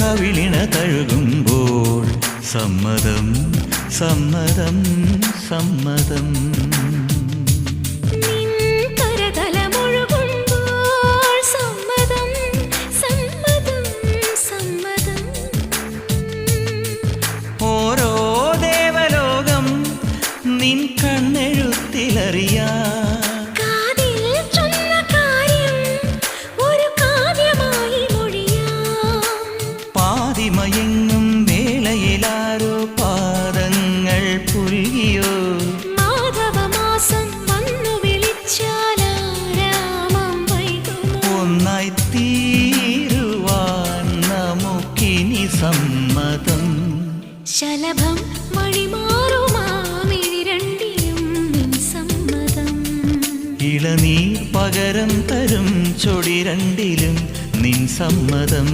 കവിളിണ തഴുകുമ്പോൾ സമ്മതം സമ്മതം സമ്മതം. ഓരോ ദേവലോകം നിൻ കണ്ണെഴുത്തിലറിയാ പാതിമയങ്ങും വേളയിലാരോ പാദങ്ങൾ പുൽകിയോ മാധവമാസം വന്നു വിളിച്ചാലാരാമം വൈകുമോ ഒന്നായി തീരുവാൻ നമുക്കിനി സമ്മതം. ശലഭം വഴിമാറുമാമിഴി രണ്ടിലും നിൻ സമ്മതം. ഇളനീർ പകരം തരും ചൊടി രണ്ടിലും നിൻ സമ്മതം.